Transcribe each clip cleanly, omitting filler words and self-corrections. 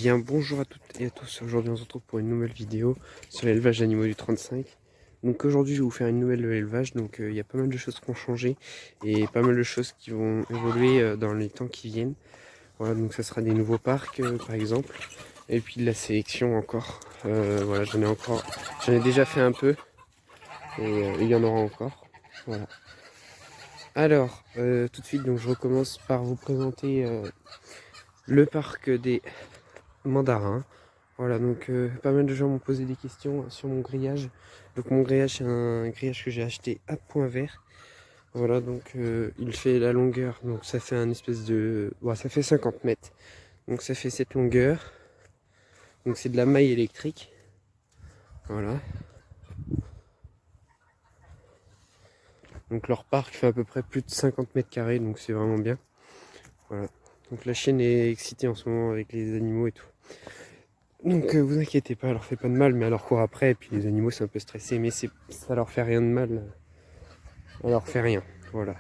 bien, bonjour à toutes et à tous. Aujourd'hui, on se retrouve pour une nouvelle vidéo sur l'élevage d'animaux du 35. Donc aujourd'hui, je vais vous faire une nouvelle élevage. Donc il y a pas mal de choses qui ont changé et pas mal de choses qui vont évoluer dans les temps qui viennent. Voilà, donc ça sera des nouveaux parcs par exemple. Et puis de la sélection encore. Voilà, j'en ai déjà fait un peu et il y en aura encore. Voilà. Alors, tout de suite, donc je recommence par vous présenter le parc des mandarins. Voilà, donc pas mal de gens m'ont posé des questions sur mon grillage. Donc mon grillage, c'est un grillage que j'ai acheté à point vert. Voilà, donc il fait la longueur, donc ça fait un espèce de... Bon, ça fait 50 mètres. Donc ça fait cette longueur. Donc c'est de la maille électrique. Voilà. Donc leur parc fait à peu près plus de 50 mètres carrés, donc c'est vraiment bien. Voilà. Donc la chienne est excitée en ce moment avec les animaux et tout. Donc vous inquiétez pas, elle leur fait pas de mal, mais elle leur court après, et puis les animaux c'est un peu stressé, mais ça leur fait rien de mal, elle leur fait rien, voilà.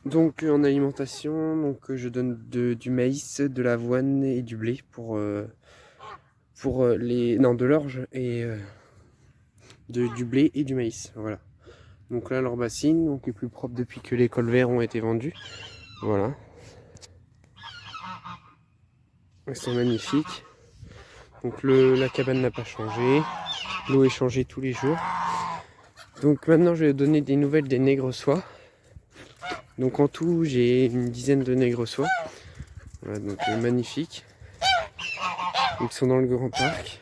Donc en alimentation, donc je donne du maïs, de l'avoine et du blé pour les... Non, de l'orge et du blé et du maïs, voilà. Donc là leur bassine, donc est plus propre depuis que les colverts ont été vendus, voilà. Elles sont magnifiques. Donc la cabane n'a pas changé. L'eau est changée tous les jours. Donc maintenant je vais donner des nouvelles des nègres soies. Donc en tout j'ai une dizaine de nègres soies. Voilà, donc magnifiques. Ils sont dans le grand parc.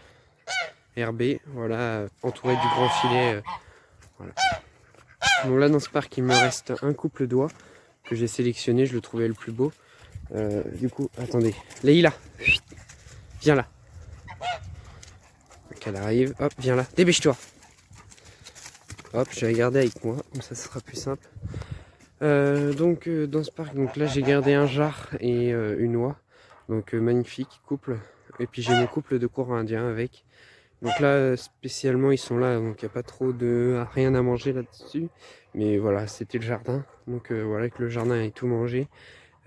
Herbé, voilà, entouré du grand filet. Voilà. Donc là dans ce parc il me reste un couple d'oies que j'ai sélectionné, je le trouvais le plus beau. Du coup, attendez. Leïla, viens là. Donc elle arrive, hop, viens là, dépêche-toi. Hop, je vais garder avec moi, comme ça sera plus simple. Donc dans ce parc, donc là j'ai gardé un jar et une oie. Donc magnifique couple. Et puis j'ai mon couple de courants indiens avec. Donc là spécialement ils sont là, donc il n'y a pas trop de rien à manger là-dessus. Mais voilà, c'était le jardin. Donc voilà, que le jardin ait tout mangé,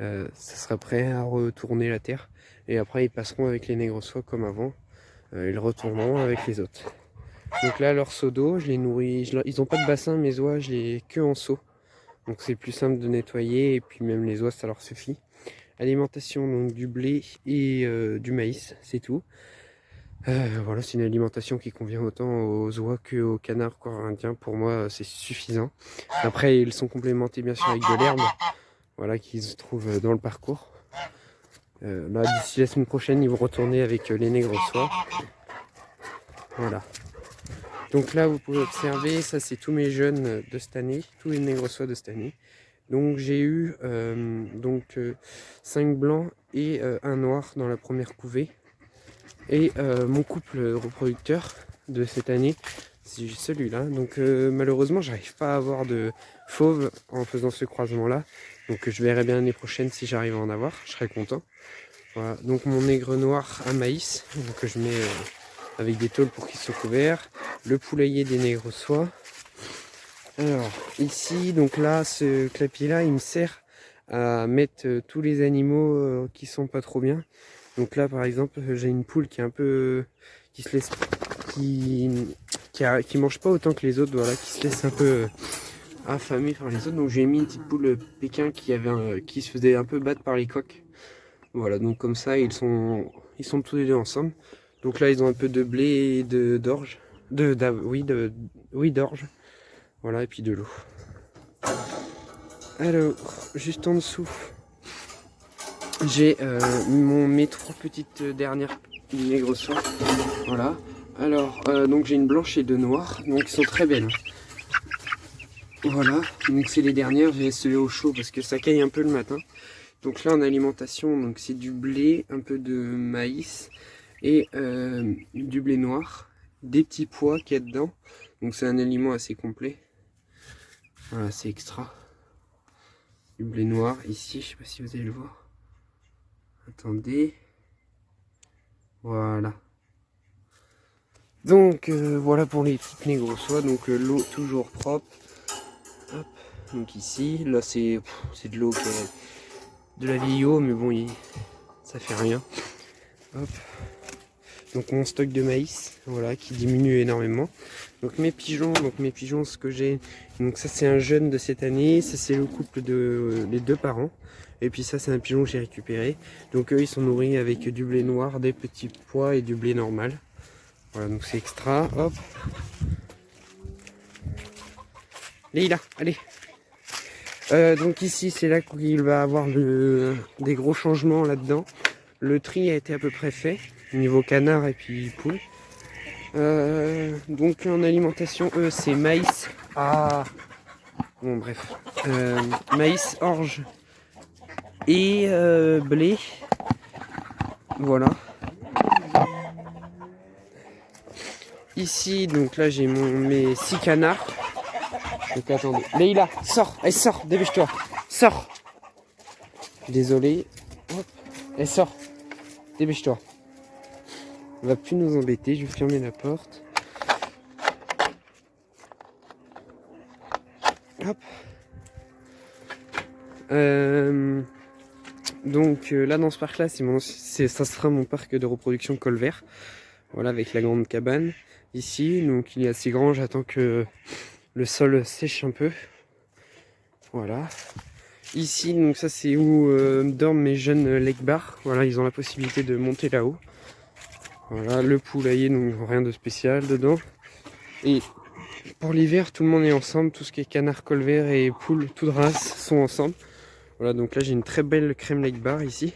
ça sera prêt à retourner la terre. Et après ils passeront avec les nègres soies comme avant. Ils retourneront avec les autres. Donc là leur seau d'eau, je les nourris. Ils n'ont pas de bassin, mes oies, je les que en seau. Donc c'est plus simple de nettoyer et puis même les oies ça leur suffit. Alimentation donc du blé et du maïs, c'est tout. Voilà, c'est une alimentation qui convient autant aux oies qu'aux canards corindiens. Pour moi c'est suffisant. Après ils sont complémentés bien sûr avec de l'herbe, voilà, qui se trouve dans le parcours. Là d'ici la semaine prochaine ils vont retourner avec les nègres soies. Voilà. Donc là vous pouvez observer, ça c'est tous mes jeunes de cette année, tous les nègres soies de cette année. Donc j'ai eu 5 blancs et un noir dans la première couvée. Et mon couple reproducteur de cette année, c'est celui-là. Donc malheureusement j'arrive pas à avoir de fauve en faisant ce croisement là. Donc je verrai bien l'année prochaine si j'arrive à en avoir, je serai content. Voilà, donc mon nègre noir à maïs, que je mets avec des tôles pour qu'il soit couvert. Le poulailler des nègres soies. Alors ici, donc là, ce clapier là, il me sert à mettre tous les animaux qui sont pas trop bien. Donc là par exemple, j'ai une poule qui est un peu, qui se laisse, qui mange pas autant que les autres, voilà, qui se laisse un peu affamée par les autres. Donc j'ai mis une petite poule pékin qui se faisait un peu battre par les coqs. Voilà, donc comme ça ils sont tous les deux ensemble. Donc là ils ont un peu de blé et d'orge, d'orge. Voilà, et puis de l'eau. Alors, juste en dessous, j'ai mes 3 petites dernières nègres soies. Voilà. Alors, donc j'ai une blanche et 2 noires, donc ils sont très belles. Voilà, donc c'est les dernières, j'ai laissé au chaud parce que ça caille un peu le matin. Donc là en alimentation, donc c'est du blé, un peu de maïs et du blé noir, des petits pois qu'il y a dedans. Donc c'est un aliment assez complet. Voilà, c'est extra. Du blé noir ici, je sais pas si vous allez le voir. Attendez. Voilà. Donc voilà pour les petites nègres soies. Donc l'eau toujours propre. Hop. Donc ici, là c'est de l'eau qui est de la vieille eau, mais bon, ça fait rien. Hop. Donc mon stock de maïs, voilà, qui diminue énormément. Donc mes pigeons, ce que j'ai, donc ça c'est un jeune de cette année, ça c'est le couple de les deux parents. Et puis ça c'est un pigeon que j'ai récupéré. Donc eux ils sont nourris avec du blé noir, des petits pois et du blé normal. Voilà, donc c'est extra, hop. Leïla, allez. Donc ici c'est là qu'il va avoir des gros changements là-dedans. Le tri a été à peu près fait, niveau canard et puis poule. Donc en alimentation, eux c'est maïs. Ah bon bref. Maïs, orge et blé. Voilà. Ici, donc là j'ai mes 6 canards. Donc attendez. Leïla, sors, elle sort, dépêche-toi. Sors. Désolé. Hop. Elle sort. Dépêche-toi. On va plus nous embêter, je vais fermer la porte. Hop. Donc là dans ce parc là, ça sera mon parc de reproduction Colvert. Voilà, avec la grande cabane ici. Donc il est assez grand, j'attends que le sol sèche un peu. Voilà. Ici, donc ça c'est où dorment mes jeunes Lake-Bar. Voilà, ils ont la possibilité de monter là-haut. Voilà, le poulailler, donc rien de spécial dedans. Et pour l'hiver, tout le monde est ensemble. Tout ce qui est canard colvert et poule, toute race, sont ensemble. Voilà, donc là j'ai une très belle crème Lake-Bar ici.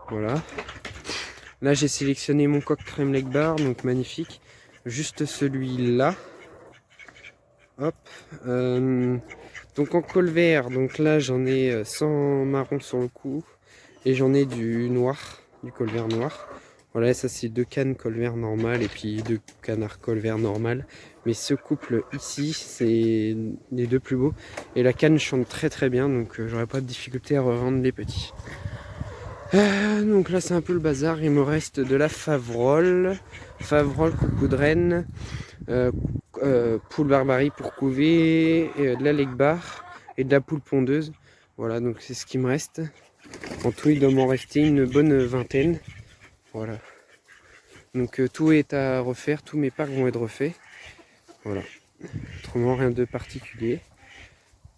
Voilà. Là j'ai sélectionné mon coq crème Lake-Bar, donc magnifique. Juste celui-là. Hop. Donc en colvert, donc là j'en ai 100 marron sur le cou. Et j'en ai du noir, du colvert noir. Voilà, ça c'est 2 cannes colvert normal et puis 2 canards colvert normal. Mais ce couple ici, c'est les deux plus beaux. Et la canne chante très très bien, donc j'aurais pas de difficulté à revendre les petits. Donc là c'est un peu le bazar, il me reste de la Favrole, coucou de reine, poule barbarie pour couver, de la Lake-Bar et de la poule pondeuse. Voilà, donc c'est ce qui me reste. En tout il doit m'en rester une bonne vingtaine. Voilà. Donc tout est à refaire, tous mes parcs vont être refaits. Voilà. Autrement rien de particulier.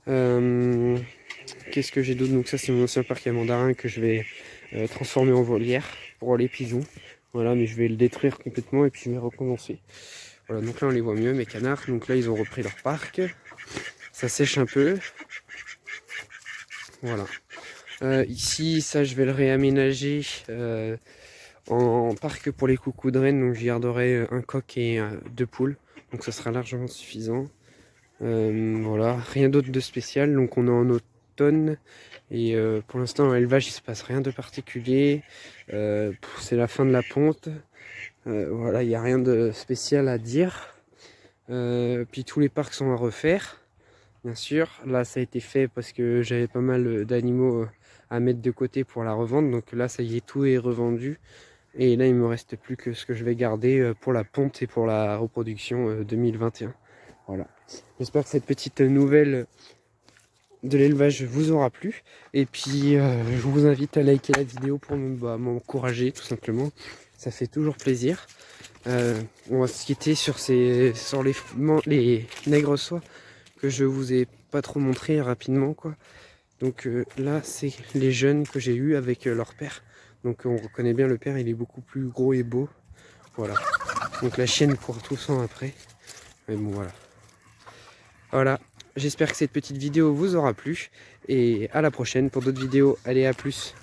Qu'est-ce que j'ai d'autre? Donc ça c'est mon ancien parc à mandarin que je vais transformer en volière pour les pigeons. Voilà, mais je vais le détruire complètement et puis je vais recommencer. Voilà, donc là on les voit mieux, mes canards. Donc là ils ont repris leur parc. Ça sèche un peu. Voilà. Ici, ça je vais le réaménager en parc pour les coucous de reine. Donc j'y garderai un coq et 2 poules. Donc ça sera largement suffisant. Voilà, rien d'autre de spécial. Donc on est en automne. Et pour l'instant en élevage il se passe rien de particulier. C'est la fin de la ponte. Voilà, il n'y a rien de spécial à dire. Puis tous les parcs sont à refaire. Bien sûr, là ça a été fait parce que j'avais pas mal d'animaux à mettre de côté pour la revente. Donc là ça y est, tout est revendu. Et là il me reste plus que ce que je vais garder pour la ponte et pour la reproduction 2021. Voilà. J'espère que cette petite nouvelle de l'élevage vous aura plu. Et puis je vous invite à liker la vidéo pour m'encourager tout simplement. Ça fait toujours plaisir. On va se quitter sur les nègres soies que je vous ai pas trop montré rapidement quoi. Donc là c'est les jeunes que j'ai eu avec leur père. Donc on reconnaît bien le père, il est beaucoup plus gros et beau. Voilà. Donc la chienne court tout sang après. Mais bon voilà. Voilà. J'espère que cette petite vidéo vous aura plu. Et à la prochaine pour d'autres vidéos. Allez, à plus.